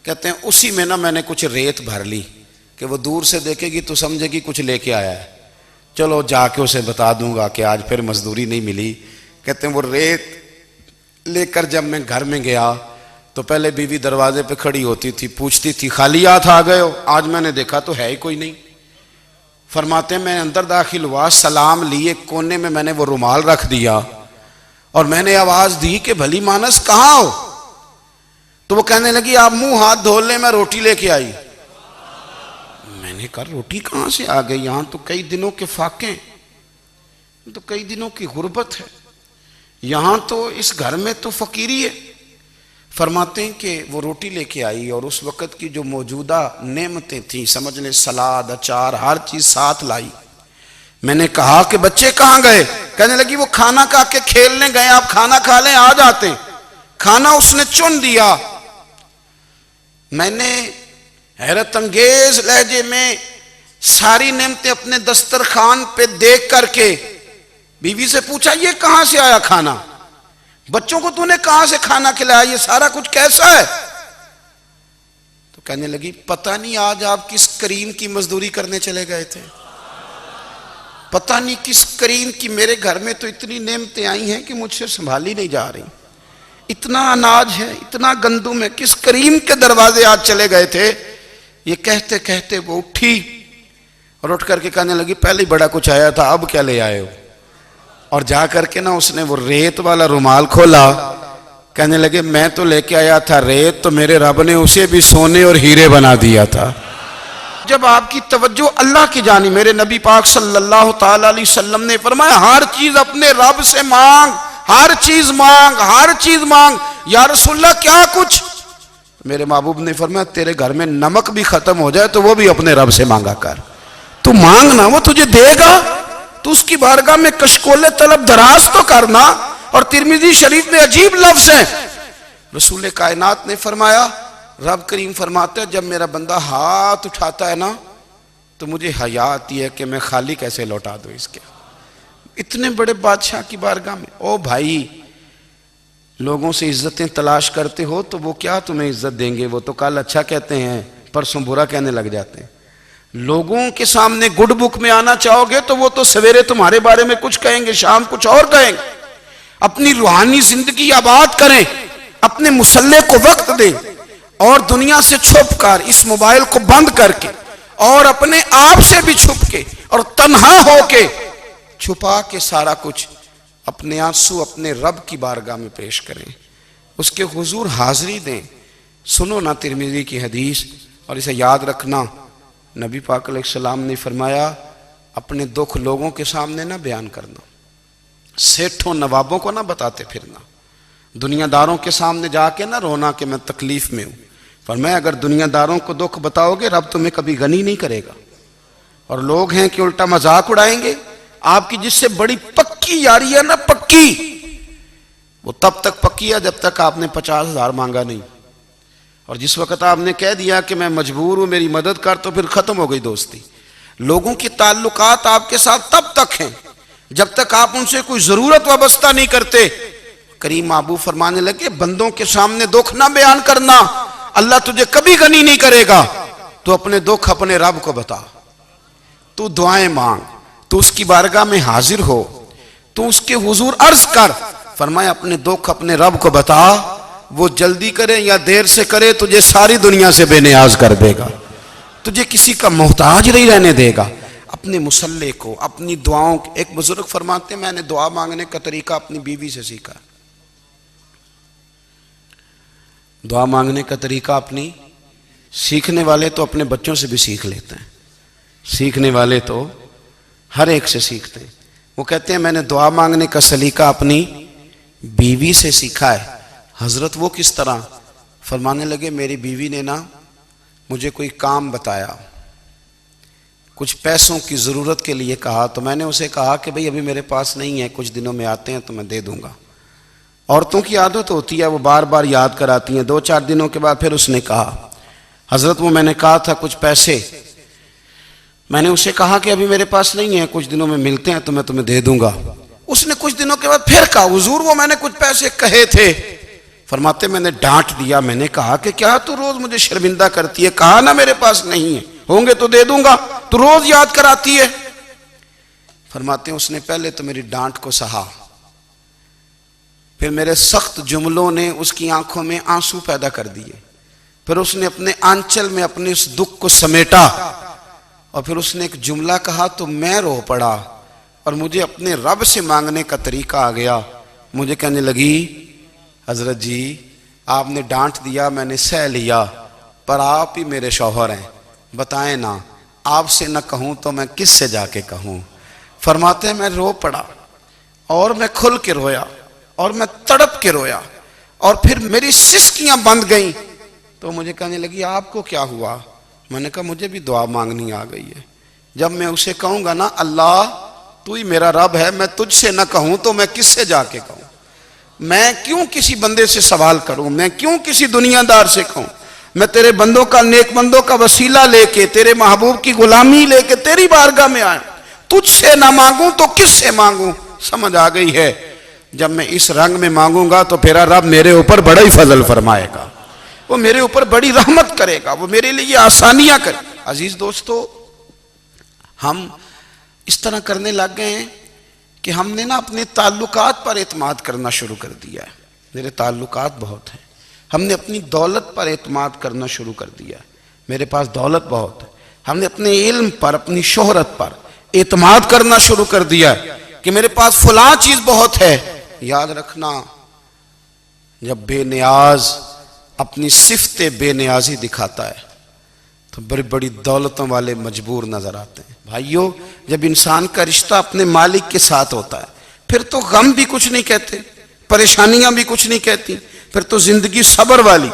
کہتے ہیں اسی میں نا میں نے کچھ ریت بھر لی کہ وہ دور سے دیکھے گی تو سمجھے گی کچھ لے کے آیا ہے، چلو جا کے اسے بتا دوں گا کہ آج پھر مزدوری نہیں ملی۔ کہتے ہیں وہ ریت لے کر جب میں گھر میں گیا تو پہلے بیوی دروازے پہ کھڑی ہوتی تھی، پوچھتی تھی خالی ہاتھ آ گئے ہو؟ آج میں نے دیکھا تو ہے ہی کوئی نہیں۔ فرماتے ہیں میں اندر داخل ہوا، سلام لیے، کونے میں میں نے وہ رومال رکھ دیا اور میں نے آواز دی کہ بھلی مانس کہاں ہو؟ تو وہ کہنے لگی آپ منہ ہاتھ دھو لیں، میں روٹی لے کے آئی۔ میں نے کہا روٹی کہاں سے آ گئی؟ یہاں تو کئی دنوں کے فاقے، تو کئی دنوں کی غربت ہے، یہاں تو اس گھر میں تو فقیری ہے۔ فرماتے ہیں کہ وہ روٹی لے کے آئی اور اس وقت کی جو موجودہ نعمتیں تھیں، سمجھ لیں سلاد، اچار، ہر چیز ساتھ لائی۔ میں نے کہا کہ بچے کہاں گئے؟ کہنے لگی وہ کھانا کھا کے کھیلنے گئے، آپ کھانا کھا لیں آ جاتے۔ کھانا اس نے چن دیا۔ میں نے حیرت انگیز لہجے میں ساری نعمتیں اپنے دسترخوان پہ دیکھ کر کے بیوی سے پوچھا یہ کہاں سے آیا کھانا؟ بچوں کو تو نے کہاں سے کھانا کھلایا؟ یہ سارا کچھ کیسا ہے؟ تو کہنے لگی پتہ نہیں آج آپ کس کریم کی مزدوری کرنے چلے گئے تھے، پتہ نہیں کس کریم کی، میرے گھر میں تو اتنی نعمتیں آئی ہیں کہ مجھ سے سنبھالی نہیں جا رہی، اتنا اناج ہے، اتنا گندم ہے، کس کریم کے دروازے آج چلے گئے تھے؟ یہ کہتے کہتے وہ اٹھی اور اٹھ کر کے کہنے لگی پہلے بڑا کچھ آیا تھا، اب کیا لے آئے ہو؟ اور جا کر کے نا اس نے وہ ریت والا رومال کھولا، کہنے لگے میں تو لے کے آیا تھا ریت، تو میرے رب نے اسے بھی سونے اور ہیرے بنا دیا تھا۔ جب آپ کی توجہ اللہ کی جانب، میرے نبی پاک صلی اللہ تعالی علیہ وسلم نے فرمایا ہر چیز اپنے رب سے مانگ، ہر چیز مانگ، ہر چیز مانگ۔ یا رسول اللہ کیا کچھ؟ میرے محبوب نے فرمایا تیرے گھر میں نمک بھی ختم ہو جائے تو وہ بھی اپنے رب سے مانگا کر، تو مانگنا وہ تجھے دے گا، تو اس کی بارگاہ میں کشکول طلب دراز تو کرنا۔ اور ترمذی شریف میں عجیب لفظ ہے، رسول کائنات نے فرمایا، رب کریم فرماتا ہے جب میرا بندہ ہاتھ اٹھاتا ہے نا تو مجھے حیا آتی ہے کہ میں خالی کیسے لوٹا دوں اس کے، اتنے بڑے بادشاہ کی بارگاہ میں۔ او بھائی لوگوں سے عزتیں تلاش کرتے ہو تو وہ کیا تمہیں عزت دیں گے؟ وہ تو کل اچھا کہتے ہیں پرسوں برا کہنے لگ جاتے ہیں۔ لوگوں کے سامنے گڈ بک میں آنا چاہو گے تو وہ تو سویرے تمہارے بارے میں کچھ کہیں گے، شام کچھ اور کہیں گے۔ اپنی روحانی زندگی آباد کریں، اپنے مصلے کو وقت دیں، اور دنیا سے چھپ کر اس موبائل کو بند کر کے اور اپنے آپ سے بھی چھپ کے اور تنہا ہو کے چھپا کے سارا کچھ اپنے آنسو اپنے رب کی بارگاہ میں پیش کریں، اس کے حضور حاضری دیں۔ سنو نا ترمذی کی حدیث، اور اسے یاد رکھنا، نبی پاک علیہ السلام نے فرمایا اپنے دکھ لوگوں کے سامنے نہ بیان کرنا، سیٹھوں نوابوں کو نہ بتاتے پھرنا، دنیا داروں کے سامنے جا کے نہ رونا کہ میں تکلیف میں ہوں۔ فرمایا اگر دنیا داروں کو دکھ بتاؤ گے رب تمہیں کبھی غنی نہیں کرے گا، اور لوگ ہیں کہ الٹا مذاق اڑائیں گے۔ آپ کی جس سے بڑی پکی یاری ہے نا، پکی، وہ تب تک پکی ہے جب تک آپ نے 50,000 مانگا نہیں، اور جس وقت آپ نے کہہ دیا کہ میں مجبور ہوں میری مدد کر تو پھر ختم ہو گئی دوستی۔ لوگوں کے تعلقات آپ کے ساتھ تب تک ہیں جب تک آپ ان سے کوئی ضرورت وابستہ نہیں کرتے۔ کریم محبوب فرمانے لگے بندوں کے سامنے دکھ نہ بیان کرنا، اللہ تجھے کبھی غنی نہیں کرے گا۔ تو اپنے دکھ اپنے رب کو بتا، تو دعائیں مانگ، تو اس کی بارگاہ میں حاضر ہو، تو اس کے حضور عرض کر۔ فرمایا اپنے دکھ اپنے رب کو بتا، وہ جلدی کرے یا دیر سے کرے تجھے ساری دنیا سے بے نیاز کر دے گا، تجھے کسی کا محتاج نہیں رہنے دے گا۔ اپنے مسلح کو، اپنی دعاؤں کو. ایک بزرگ فرماتے ہیں میں نے دعا مانگنے کا طریقہ اپنی بیوی سے سیکھا. دعا مانگنے کا طریقہ اپنی، سیکھنے والے تو اپنے بچوں سے بھی سیکھ لیتے ہیں، سیکھنے والے تو ہر ایک سے سیکھتے ہیں. وہ کہتے ہیں میں نے دعا مانگنے کا سلیقہ اپنی بیوی سے سیکھا ہے. حضرت وہ کس طرح؟ فرمانے لگے میری بیوی نے نا مجھے کوئی کام بتایا، کچھ پیسوں کی ضرورت کے لیے کہا، تو میں نے اسے کہا کہ بھئی ابھی میرے پاس نہیں ہے، کچھ دنوں میں آتے ہیں تو میں دے دوں گا. عورتوں کی عادت ہوتی ہے وہ بار بار یاد کراتی ہیں. 2-4 دنوں کے بعد پھر اس نے کہا حضرت وہ میں نے کہا تھا کچھ پیسے، میں نے اسے کہا کہ ابھی میرے پاس نہیں ہے، کچھ دنوں میں ملتے ہیں تو میں تمہیں دے دوں گا. اس نے کچھ دنوں کے بعد پھر کہا حضور وہ میں نے کچھ پیسے کہے تھے. فرماتے میں نے ڈانٹ دیا، میں نے کہا کہ کیا تو روز مجھے شرمندہ کرتی ہے، کہا نا میرے پاس نہیں ہے، ہوں گے تو دے دوں گا، تو روز یاد کراتی ہے. فرماتے ہیں اس نے پہلے تو میری ڈانٹ کو سہا، پھر میرے سخت جملوں نے اس کی آنکھوں میں آنسو پیدا کر دیے، پھر اس نے اپنے آنچل میں اپنے اس دکھ کو سمیٹا، اور پھر اس نے ایک جملہ کہا تو میں رو پڑا، اور مجھے اپنے رب سے مانگنے کا طریقہ آ گیا. مجھے کہنے لگی حضرت جی آپ نے ڈانٹ دیا میں نے سہ لیا، پر آپ ہی میرے شوہر ہیں، بتائیں نا آپ سے نہ کہوں تو میں کس سے جا کے کہوں. فرماتے ہیں میں رو پڑا، اور میں کھل کے رویا، اور میں تڑپ کے رویا، اور پھر میری سسکیاں بند گئیں. تو مجھے کہنے لگی آپ کو کیا ہوا؟ میں نے کہا مجھے بھی دعا مانگنی آ گئی ہے. جب میں اسے کہوں گا نا اللہ تو ہی میرا رب ہے، میں تجھ سے نہ کہوں تو میں کس سے جا کے کہوں؟ میں کیوں کسی بندے سے سوال کروں؟ میں کیوں کسی دنیا دار سے کہوں؟ میں تیرے بندوں کا، نیک بندوں کا وسیلہ لے کے، تیرے محبوب کی غلامی لے کے تیری بارگاہ میں آیا، تجھ سے نہ مانگوں تو کس سے مانگوں؟ سمجھ آ گئی ہے. جب میں اس رنگ میں مانگوں گا تو پھر رب میرے اوپر بڑا ہی فضل فرمائے گا، وہ میرے اوپر بڑی رحمت کرے گا، وہ میرے لیے آسانیاں کرے. عزیز دوستو ہم اس طرح کرنے لگ گئے ہیں کہ ہم نے نا اپنے تعلقات پر اعتماد کرنا شروع کر دیا ہے. میرے تعلقات بہت ہیں. ہم نے اپنی دولت پر اعتماد کرنا شروع کر دیا ہے، میرے پاس دولت بہت ہے. ہم نے اپنے علم پر، اپنی شہرت پر اعتماد کرنا شروع کر دیا ہے کہ میرے پاس فلاں چیز بہت ہے. یاد رکھنا جب بے نیاز اپنی صفت بے نیازی دکھاتا ہے تو بڑی بڑی دولتوں والے مجبور نظر آتے ہیں. بھائیو جب انسان کا رشتہ اپنے مالک کے ساتھ ہوتا ہے پھر تو غم بھی کچھ نہیں کہتے، پریشانیاں بھی کچھ نہیں کہتی، پھر تو زندگی صبر والی،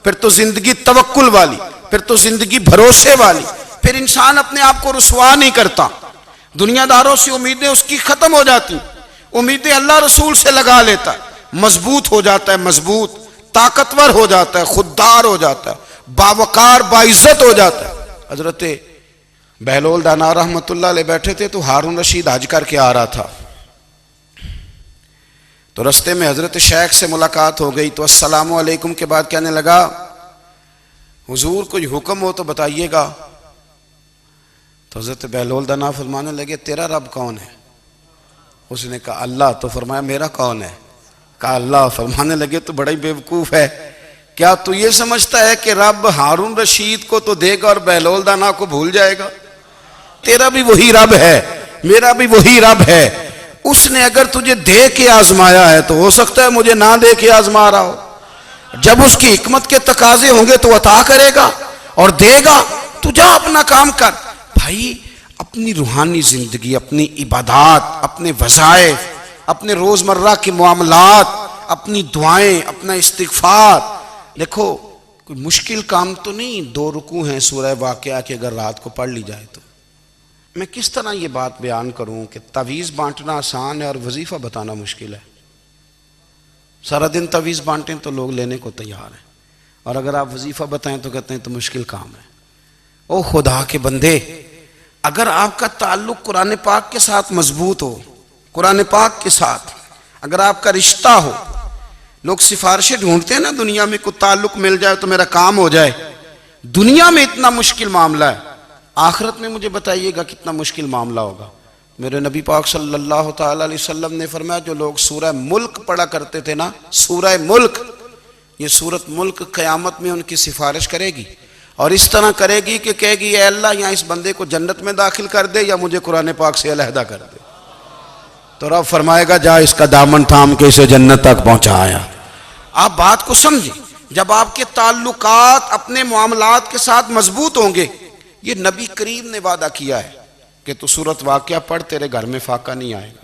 پھر تو زندگی توکل والی، پھر تو زندگی بھروسے والی. پھر انسان اپنے آپ کو رسوا نہیں کرتا، دنیا داروں سے امیدیں اس کی ختم ہو جاتی، امیدیں اللہ رسول سے لگا لیتا ہے، مضبوط ہو جاتا ہے، مضبوط، طاقتور ہو جاتا ہے، خوددار ہو جاتا ہے، باوقار باعزت ہو جاتا ہے. حضرت بہلول دانا رحمت اللہ علیہ بیٹھے تھے تو ہارون رشید حج کر کے آ رہا تھا، تو رستے میں حضرت شیخ سے ملاقات ہو گئی تو السلام علیکم کے بعد کہنے لگا حضور کوئی حکم ہو تو بتائیے گا. تو حضرت بہلول دانا فرمانے لگے تیرا رب کون ہے؟ اس نے کہا اللہ. تو فرمایا میرا کون ہے؟ کہا اللہ. فرمانے لگے تو بڑا ہی بیوقوف ہے، کیا تو یہ سمجھتا ہے کہ رب ہارون رشید کو تو دے گا اور بہلول دانا کو بھول جائے گا؟ تیرا بھی وہی رب ہے، میرا بھی وہی رب ہے. اس نے اگر تجھے دے کے آزمایا ہے تو ہو سکتا ہے مجھے نہ دے کے آزما رہا ہو. جب اس کی حکمت کے تقاضے ہوں گے تو عطا کرے گا اور دے گا. تو جا اپنا کام کر. بھائی اپنی روحانی زندگی، اپنی عبادات، اپنے وظائف، اپنے روزمرہ کے معاملات، اپنی دعائیں، اپنا استغفار. دیکھو کوئی مشکل کام تو نہیں، 2 رکوع ہیں سورہ واقعہ کہ اگر رات کو پڑھ لی جائے تو. میں کس طرح یہ بات بیان کروں کہ تعویذ بانٹنا آسان ہے اور وظیفہ بتانا مشکل ہے. سارا دن تعویذ بانٹیں تو لوگ لینے کو تیار ہیں، اور اگر آپ وظیفہ بتائیں تو کہتے ہیں تو مشکل کام ہے. او خدا کے بندے، اگر آپ کا تعلق قرآن پاک کے ساتھ مضبوط ہو، قرآن پاک کے ساتھ اگر آپ کا رشتہ ہو، لوگ سفارشیں ڈھونڈتے ہیں نا دنیا میں، کوئی تعلق مل جائے تو میرا کام ہو جائے. دنیا میں اتنا مشکل معاملہ ہے، آخرت میں مجھے بتائیے گا کتنا مشکل معاملہ ہوگا. میرے نبی پاک صلی اللہ تعالی علیہ وسلم نے فرمایا جو لوگ سورہ ملک پڑھا کرتے تھے نا، سورہ ملک، یہ سورت ملک قیامت میں ان کی سفارش کرے گی. اور اس طرح کرے گی کہ کہے گی اے اللہ یہاں اس بندے کو جنت میں داخل کر دے یا مجھے قرآن پاک سے علیحدہ کر دے. تو رب فرمائے گا جا اس کا دامن تھام کے اسے جنت تک پہنچایا. آپ بات کو سمجھیں. جب آپ کے تعلقات اپنے معاملات کے ساتھ مضبوط ہوں گے، یہ نبی کریم نے وعدہ کیا ہے کہ تو سورت واقعہ پڑھ تیرے گھر میں فاقہ نہیں آئے گا.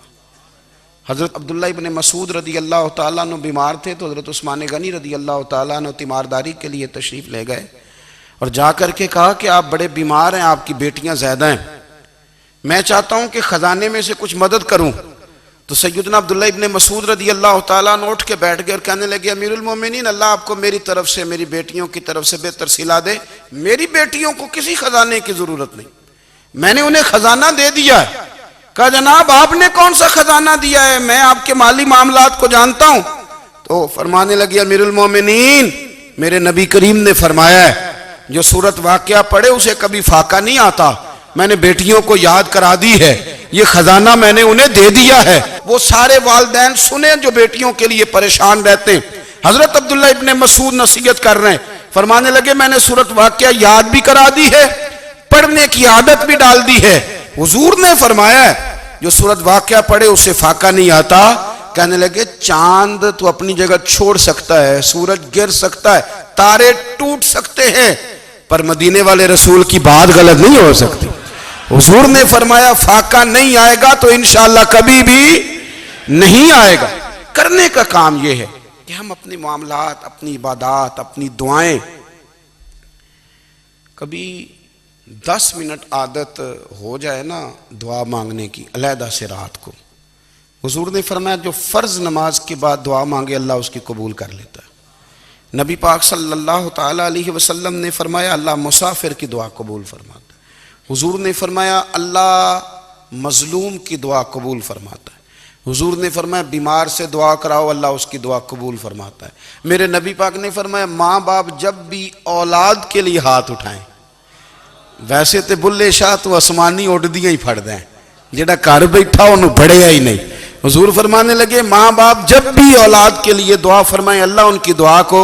حضرت عبداللہ ابن مسعود رضی اللہ تعالیٰ عنہ بیمار تھے تو حضرت عثمان غنی رضی اللہ تعالیٰ عنہ تیمارداری کے لیے تشریف لے گئے اور جا کر کے کہا کہ آپ بڑے بیمار ہیں، آپ کی بیٹیاں زیادہ ہیں، میں چاہتا ہوں کہ خزانے میں سے کچھ مدد کروں. تو سیدنا عبداللہ ابن مسعود رضی اللہ تعالیٰ عنہ اٹھ کے بیٹھ گئے اور کہنے لگے امیر المومنین، اللہ آپ کو میری طرف سے میری بیٹیوں کی طرف سے بہتر صلہ دے. میری بیٹیوں کو کسی خزانے کی ضرورت نہیں، میں نے انہیں خزانہ دے دیا ہے. کہا جناب آپ نے کون سا خزانہ دیا ہے، میں آپ کے مالی معاملات کو جانتا ہوں. تو فرمانے لگے امیر المومنین، میرے نبی کریم نے فرمایا ہے جو سورت واقعہ پڑھے اسے کبھی فاقہ نہیں آتا. میں نے بیٹیوں کو یاد کرا دی ہے، یہ خزانہ میں نے انہیں دے دیا ہے. وہ سارے والدین سنیں جو بیٹیوں کے لیے پریشان رہتے ہیں. حضرت عبداللہ ابن مسعود نصیحت کر رہے ہیں، فرمانے لگے میں نے سورت واقعہ یاد بھی کرا دی ہے، پڑھنے کی عادت بھی ڈال دی ہے. حضور نے فرمایا ہے جو سورت واقعہ پڑھے اسے فاقہ نہیں آتا. کہنے لگے چاند تو اپنی جگہ چھوڑ سکتا ہے، سورج گر سکتا ہے، تارے ٹوٹ سکتے ہیں، پر مدینے والے رسول کی بات غلط نہیں ہو سکتی. حضور نے فرمایا فاقہ نہیں آئے گا تو انشاءاللہ کبھی بھی نہیں آئے گا. کرنے کا کام یہ ہے کہ ہم اپنے معاملات، اپنی عبادات، اپنی دعائیں کبھی 10 منٹ عادت ہو جائے نا دعا مانگنے کی علیحدہ سے رات کو. حضور نے فرمایا جو فرض نماز کے بعد دعا مانگے اللہ اس کی قبول کر لیتا ہے. نبی پاک صلی اللہ تعالیٰ علیہ وسلم نے فرمایا اللہ مسافر کی دعا قبول فرماتا ہے. حضور نے فرمایا اللہ مظلوم کی دعا قبول فرماتا ہے. حضور نے فرمایا بیمار سے دعا کراؤ اللہ اس کی دعا قبول فرماتا ہے. میرے نبی پاک نے فرمایا ماں باپ جب بھی اولاد کے لیے ہاتھ اٹھائیں، ویسے تے بلے شاہ تو آسمانی اڈ دیاں ہی پھڑ دیں، جڑا گھر بیٹھا انہوں بڑھیا ہی نہیں. حضور فرمانے لگے ماں باپ جب بھی اولاد کے لیے دعا فرمائیں اللہ ان کی دعا کو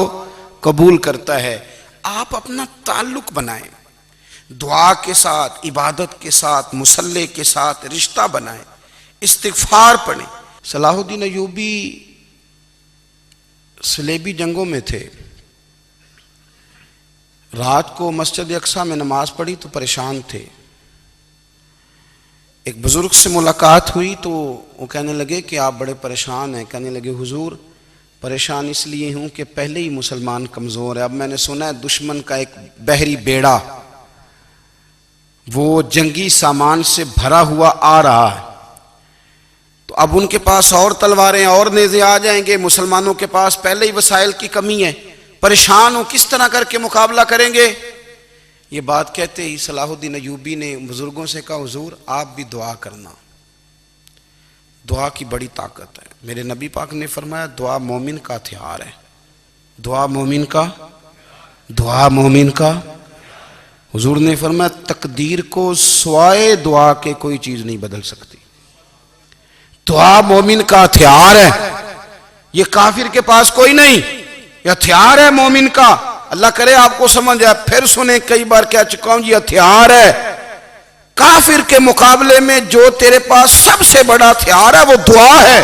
قبول کرتا ہے. آپ اپنا تعلق بنائیں دعا کے ساتھ، عبادت کے ساتھ، مصلی کے ساتھ رشتہ بنائیں، استغفار پڑھیں. صلاح الدین ایوبی صلیبی جنگوں میں تھے. رات کو مسجد اقصیٰ میں نماز پڑھی تو پریشان تھے. ایک بزرگ سے ملاقات ہوئی تو وہ کہنے لگے کہ آپ بڑے پریشان ہیں. کہنے لگے حضور پریشان اس لیے ہوں کہ پہلے ہی مسلمان کمزور ہے، اب میں نے سنا ہے دشمن کا ایک بحری بیڑا وہ جنگی سامان سے بھرا ہوا آ رہا ہے، تو اب ان کے پاس اور تلواریں اور نیزے آ جائیں گے، مسلمانوں کے پاس پہلے ہی وسائل کی کمی ہے، پریشان ہوں کس طرح کر کے مقابلہ کریں گے. یہ بات کہتے ہی صلاح الدین ایوبی نے بزرگوں سے کہا حضور آپ بھی دعا کرنا، دعا کی بڑی طاقت ہے. میرے نبی پاک نے فرمایا دعا مومن کا ہتھیار ہے، دعا مومن کا. حضور نے فرمایا تقدیر کو سوائے دعا کے کوئی چیز نہیں بدل سکتی. دعا مومن کا ہتھیار ہے، یہ کافر کے پاس کوئی نہیں، یہ ہتھیار ہے مومن کا. اللہ کرے آپ کو سمجھ آئے. پھر سنیں کئی بار کہہ چکا ہوں یہ ہتھیار ہے. کافر کے مقابلے میں جو تیرے پاس سب سے بڑا ہتھیار ہے وہ دعا ہے.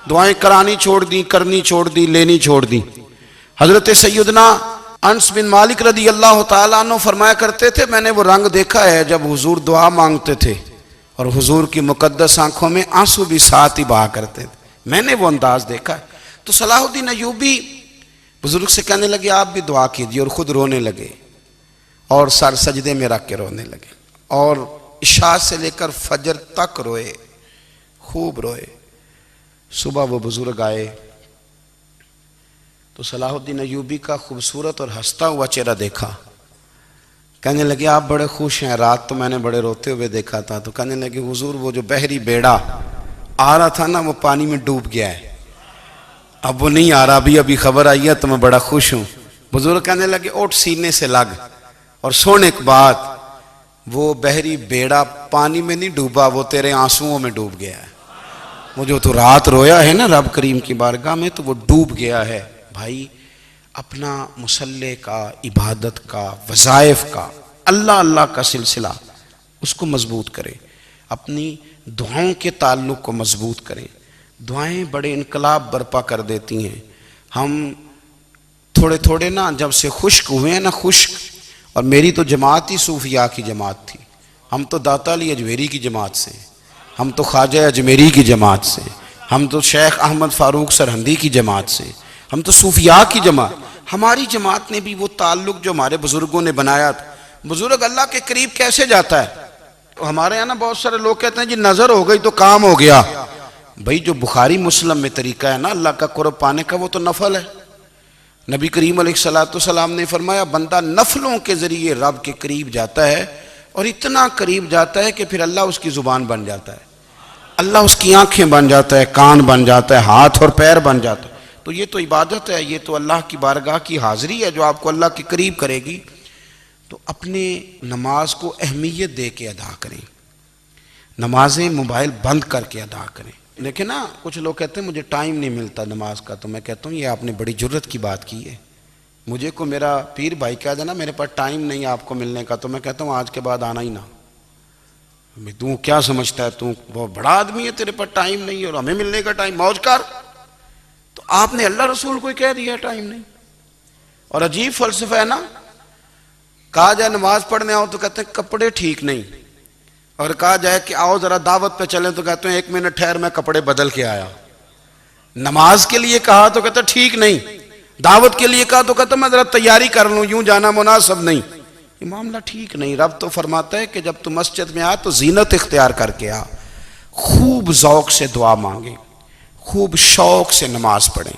دعائیں کرانی چھوڑ دی، کرنی چھوڑ دی، لینی چھوڑ دی. حضرت سیدنا انس بن مالک رضی اللہ تعالیٰ عنہ فرمایا کرتے تھے میں نے وہ رنگ دیکھا ہے جب حضور دعا مانگتے تھے اور حضور کی مقدس آنکھوں میں آنسو بھی ساتھ ہی بہا کرتے تھے، میں نے وہ انداز دیکھا ہے. تو صلاح الدین ایوبی بزرگ سے کہنے لگے آپ بھی دعا کیجیے، اور خود رونے لگے اور سر سجدے میں رکھ کے رونے لگے اور عشاء سے لے کر فجر تک روئے، خوب روئے. صبح وہ بزرگ آئے تو صلاح الدین ایوبی کا خوبصورت اور ہنستا ہوا چہرہ دیکھا. کہنے لگے آپ بڑے خوش ہیں، رات تو میں نے بڑے روتے ہوئے دیکھا تھا. تو کہنے لگے حضور وہ جو بحری بیڑا آ رہا تھا نا وہ پانی میں ڈوب گیا ہے، اب وہ نہیں آ رہا، ابھی خبر آئی ہے تو میں بڑا خوش ہوں. بزرگ کہنے لگے اٹھ سینے سے لگ اور سن ایک بات، وہ بحری بیڑا پانی میں نہیں ڈوبا، وہ تیرے آنسوؤں میں ڈوب گیا ہے. وہ جو تو رات رویا ہے نا رب کریم کی بارگاہ میں تو وہ ڈوب گیا ہے. بھائی اپنا مصلی کا، عبادت کا، وظائف کا، اللہ اللہ کا سلسلہ اس کو مضبوط کریں، اپنی دعاؤں کے تعلق کو مضبوط کریں۔ دعائیں بڑے انقلاب برپا کر دیتی ہیں۔ ہم تھوڑے تھوڑے نا جب سے خشک ہوئے ہیں نا، خشک، اور میری تو جماعت ہی صوفیاء کی جماعت تھی، ہم تو داتا علی اجمیری کی جماعت سے، ہم تو خواجہ اجمیری کی جماعت سے، ہم تو شیخ احمد فاروق سرہندی کی جماعت سے، ہم تو صوفیاء کی جماعت۔ ہماری جماعت نے بھی وہ تعلق جو ہمارے بزرگوں نے بنایا تھا۔ بزرگ اللہ کے قریب کیسے جاتا ہے؟ ہمارے یہاں نا بہت سارے لوگ کہتے ہیں جی نظر ہو گئی تو کام ہو گیا۔ بھئی جو بخاری مسلم میں طریقہ ہے نا اللہ کا قرب پانے کا، وہ تو نفل ہے۔ نبی کریم علیہ السلام نے فرمایا بندہ نفلوں کے ذریعے رب کے قریب جاتا ہے، اور اتنا قریب جاتا ہے کہ پھر اللہ اس کی زبان بن جاتا ہے، اللہ اس کی آنکھیں بن جاتا ہے، کان بن جاتا ہے، ہاتھ اور پیر بن جاتا ہے۔ تو یہ تو عبادت ہے، یہ تو اللہ کی بارگاہ کی حاضری ہے جو آپ کو اللہ کے قریب کرے گی۔ تو اپنے نماز کو اہمیت دے کے ادا کریں، نمازیں موبائل بند کر کے ادا کریں۔ لیکن نا کچھ لوگ کہتے ہیں مجھے ٹائم نہیں ملتا نماز کا، تو میں کہتا ہوں یہ آپ نے بڑی جرت کی بات کی ہے۔ مجھے کو میرا پیر بھائی کہہ دینا میرے پاس ٹائم نہیں آپ کو ملنے کا، تو میں کہتا ہوں آج کے بعد آنا ہی نہ۔ تو کیا سمجھتا ہے، تو وہ بڑا آدمی ہے، تیرے پاس ٹائم نہیں اور ہمیں ملنے کا ٹائم، موج کر۔ تو آپ نے اللہ رسول کو کہہ دیا ٹائم نہیں۔ اور عجیب فلسفہ ہے نا، کہا جائے نماز پڑھنے آؤ تو کہتے ہیں کپڑے ٹھیک نہیں، اور کہا جائے کہ آؤ ذرا دعوت پہ چلیں تو کہتے ہیں 1 منٹ ٹھہر میں کپڑے بدل کے آیا۔ نماز کے لیے کہا تو کہتے ہیں ٹھیک نہیں، دعوت کے لیے کہا تو کہتے ہیں میں ذرا تیاری کر لوں، یوں جانا مناسب نہیں۔ یہ معاملہ ٹھیک نہیں۔ رب تو فرماتا ہے کہ جب تو مسجد میں آ تو زینت اختیار کر کے آ، خوب ذوق سے دعا مانگیں، خوب شوق سے نماز پڑھیں،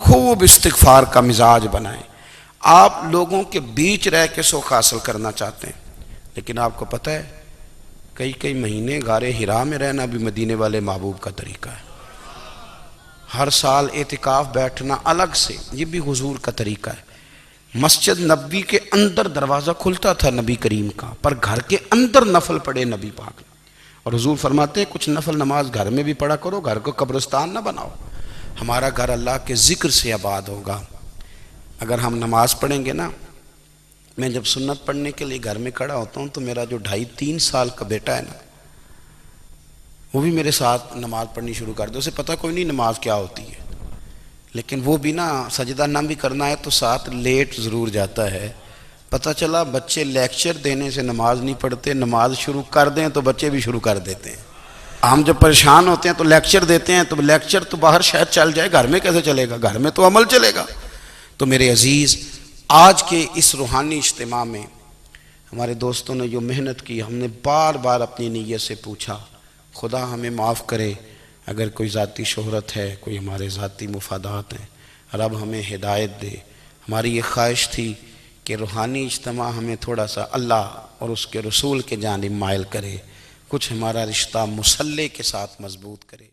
خوب استغفار کا مزاج بنائیں۔ آپ لوگوں کے بیچ رہ کے سوکھ حاصل کرنا چاہتے ہیں، لیکن آپ کو پتہ ہے کئی مہینے غار حرا میں رہنا بھی مدینے والے محبوب کا طریقہ ہے۔ ہر سال اعتکاف بیٹھنا الگ سے، یہ بھی حضور کا طریقہ ہے۔ مسجد نبی کے اندر دروازہ کھلتا تھا نبی کریم کا، پر گھر کے اندر نفل پڑے نبی پاک نے۔ اور حضور فرماتے ہیں کچھ نفل نماز گھر میں بھی پڑھا کرو، گھر کو قبرستان نہ بناؤ۔ ہمارا گھر اللہ کے ذکر سے آباد ہوگا اگر ہم نماز پڑھیں گے نا۔ میں جب سنت پڑھنے کے لیے گھر میں کھڑا ہوتا ہوں تو میرا جو 2.5-3 سال کا بیٹا ہے نا، وہ بھی میرے ساتھ نماز پڑھنی شروع کر دے۔ اسے پتہ کوئی نہیں نماز کیا ہوتی ہے، لیکن وہ بھی نا سجدہ نہ بھی کرنا ہے تو ساتھ لیٹ ضرور جاتا ہے۔ پتہ چلا بچے لیکچر دینے سے نماز نہیں پڑھتے، نماز شروع کر دیں تو بچے بھی شروع کر دیتے ہیں۔ ہم جب پریشان ہوتے ہیں تو لیکچر دیتے ہیں، تو لیکچر تو باہر شاید چل جائے، گھر میں کیسے چلے گا؟ گھر میں تو عمل چلے گا۔ تو میرے عزیز، آج کے اس روحانی اجتماع میں ہمارے دوستوں نے جو محنت کی، ہم نے بار بار اپنی نیت سے پوچھا خدا ہمیں معاف کرے اگر کوئی ذاتی شہرت ہے، کوئی ہمارے ذاتی مفادات ہیں، رب ہمیں ہدایت دے۔ ہماری یہ خواہش تھی کہ روحانی اجتماع ہمیں تھوڑا سا اللہ اور اس کے رسول کے جانب مائل کرے، کچھ ہمارا رشتہ مصلی کے ساتھ مضبوط کرے۔